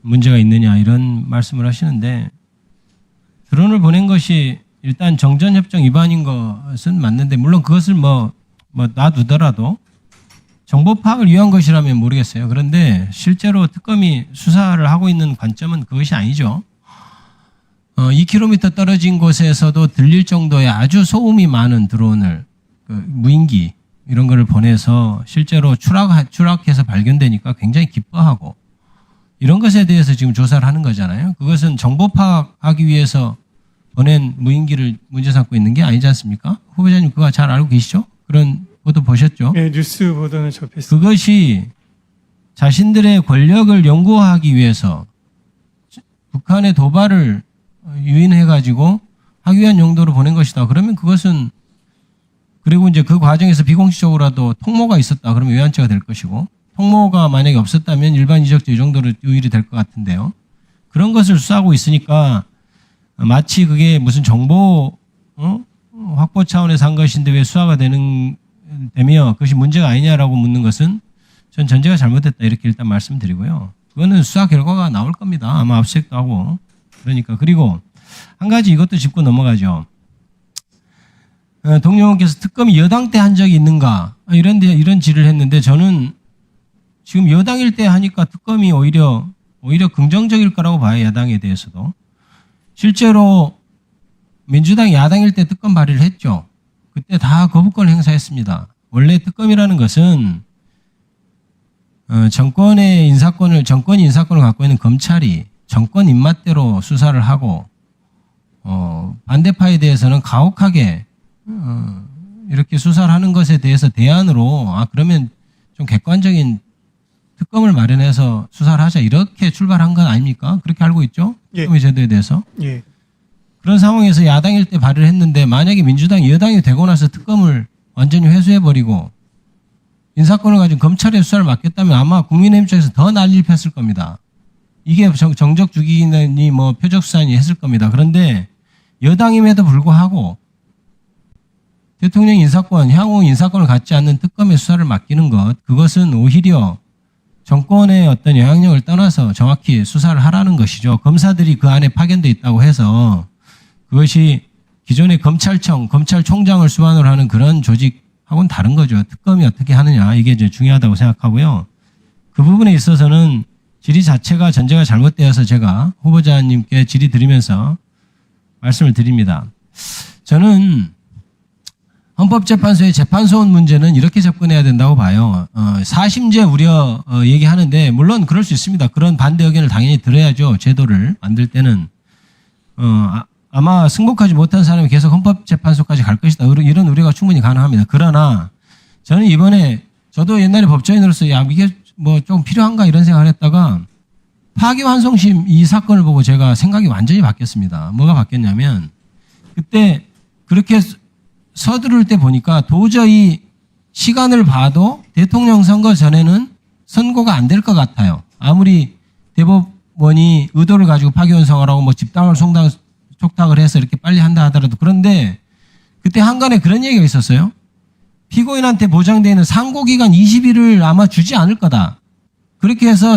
문제가 있느냐 이런 말씀을 하시는데 드론을 보낸 것이 일단 정전협정 위반인 것은 맞는데 물론 그것을 뭐 놔두더라도 정보 파악을 위한 것이라면 모르겠어요. 그런데 실제로 특검이 수사를 하고 있는 관점은 그것이 아니죠. 2km 떨어진 곳에서도 들릴 정도의 아주 소음이 많은 드론을 무인기 이런 거를 보내서 실제로 추락해서 발견되니까 굉장히 기뻐하고 이런 것에 대해서 지금 조사를 하는 거잖아요. 그것은 정보 파악하기 위해서 보낸 무인기를 문제 삼고 있는 게 아니지 않습니까? 후보자님 그거 잘 알고 계시죠? 그런 보도 보셨죠? 네, 뉴스 보도는 접했습니다. 그것이 자신들의 권력을 연구하기 위해서 북한의 도발을 유인해가지고 하기 위한 용도로 보낸 것이다. 그러면 그것은 그리고 이제 그 과정에서 비공식적으로라도 통모가 있었다. 그러면 외환죄가 될 것이고 통모가 만약에 없었다면 일반 이적죄 이 정도로 유일이 될 것 같은데요. 그런 것을 수사하고 있으니까 마치 그게 무슨 정보 확보 차원에서 한 것인데 왜 수사가 되며 그것이 문제가 아니냐라고 묻는 것은 전 전제가 잘못됐다 이렇게 일단 말씀드리고요. 그거는 수사 결과가 나올 겁니다. 아마 압수수색도 하고 그러니까 그리고 한 가지 이것도 짚고 넘어가죠. 동료원께서 특검이 여당 때 한 적이 있는가 이런 질의를 했는데 저는 지금 여당일 때 하니까 특검이 오히려 긍정적일 거라고 봐요. 야당에 대해서도. 실제로 민주당이 야당일 때 특검 발의를 했죠. 그때 다 거부권을 행사했습니다. 원래 특검이라는 것은 정권이 인사권을 갖고 있는 검찰이 정권 입맛대로 수사를 하고 반대파에 대해서는 가혹하게 이렇게 수사를 하는 것에 대해서 대안으로 그러면 좀 객관적인 특검을 마련해서 수사를 하자 이렇게 출발한 건 아닙니까? 그렇게 알고 있죠? 예. 특검의 제도에 대해서. 예. 그런 상황에서 야당일 때 발의를 했는데 만약에 민주당이 여당이 되고 나서 특검을 완전히 회수해버리고 인사권을 가진 검찰의 수사를 맡겼다면 아마 국민의힘 쪽에서 더 난리를 폈을 겁니다. 이게 정적 죽이니 뭐 표적 수사니 했을 겁니다. 그런데 여당임에도 불구하고 대통령 인사권, 향후 인사권을 갖지 않는 특검의 수사를 맡기는 것, 그것은 오히려 정권의 어떤 영향력을 떠나서 정확히 수사를 하라는 것이죠. 검사들이 그 안에 파견돼 있다고 해서 그것이 기존의 검찰총장을 수반으로 하는 그런 조직하고는 다른 거죠. 특검이 어떻게 하느냐 이게 이제 중요하다고 생각하고요. 그 부분에 있어서는 질의 자체가 전제가 잘못되어서 제가 후보자님께 질의 드리면서 말씀을 드립니다. 저는 헌법재판소의 재판소원 문제는 이렇게 접근해야 된다고 봐요. 사심제 우려 얘기하는데 물론 그럴 수 있습니다. 그런 반대 의견을 당연히 들어야죠. 제도를 만들 때는. 아마 승복하지 못한 사람이 계속 헌법재판소까지 갈 것이다. 이런 우려가 충분히 가능합니다. 그러나 저는 이번에 저도 옛날에 법조인으로서 이게 뭐 좀 필요한가 이런 생각을 했다가 파기환송심 이 사건을 보고 제가 생각이 완전히 바뀌었습니다. 뭐가 바뀌었냐면 그때 그렇게 서두를 때 보니까 도저히 시간을 봐도 대통령 선거 전에는 선고가 안 될 것 같아요. 아무리 대법원이 의도를 가지고 파기환송하라고 뭐 집단을 촉탁을 해서 이렇게 빨리 한다 하더라도 그런데 그때 한간에 그런 얘기가 있었어요. 피고인한테 보장되어 있는 상고기간 20일을 아마 주지 않을 거다. 그렇게 해서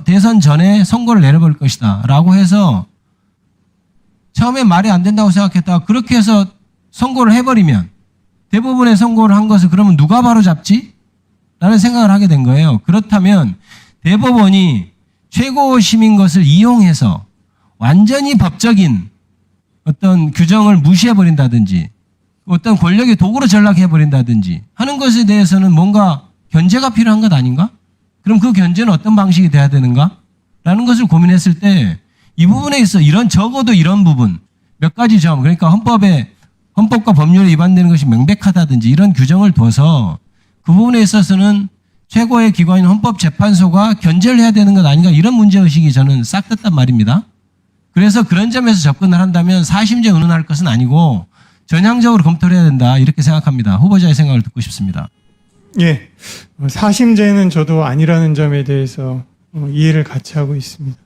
대선 전에 선고를 내려버릴 것이다. 라고 해서 처음에 말이 안 된다고 생각했다가 그렇게 해서 선고를 해버리면 대법원에 선고를 한 것을 그러면 누가 바로잡지? 라는 생각을 하게 된 거예요. 그렇다면 대법원이 최고심인 것을 이용해서 완전히 법적인 어떤 규정을 무시해버린다든지 어떤 권력의 도구로 전락해버린다든지 하는 것에 대해서는 뭔가 견제가 필요한 것 아닌가? 그럼 그 견제는 어떤 방식이 돼야 되는가? 라는 것을 고민했을 때 이 부분에 있어 적어도 이런 부분 몇 가지 점 그러니까 헌법과 법률에 위반되는 것이 명백하다든지 이런 규정을 둬서 그 부분에 있어서는 최고의 기관인 헌법재판소가 견제를 해야 되는 것 아닌가 이런 문제의식이 저는 싹 떴단 말입니다. 그래서 그런 점에서 접근을 한다면 사심제 의논할 것은 아니고 전향적으로 검토를 해야 된다 이렇게 생각합니다. 후보자의 생각을 듣고 싶습니다. 예, 사심제는 저도 아니라는 점에 대해서 이해를 같이 하고 있습니다.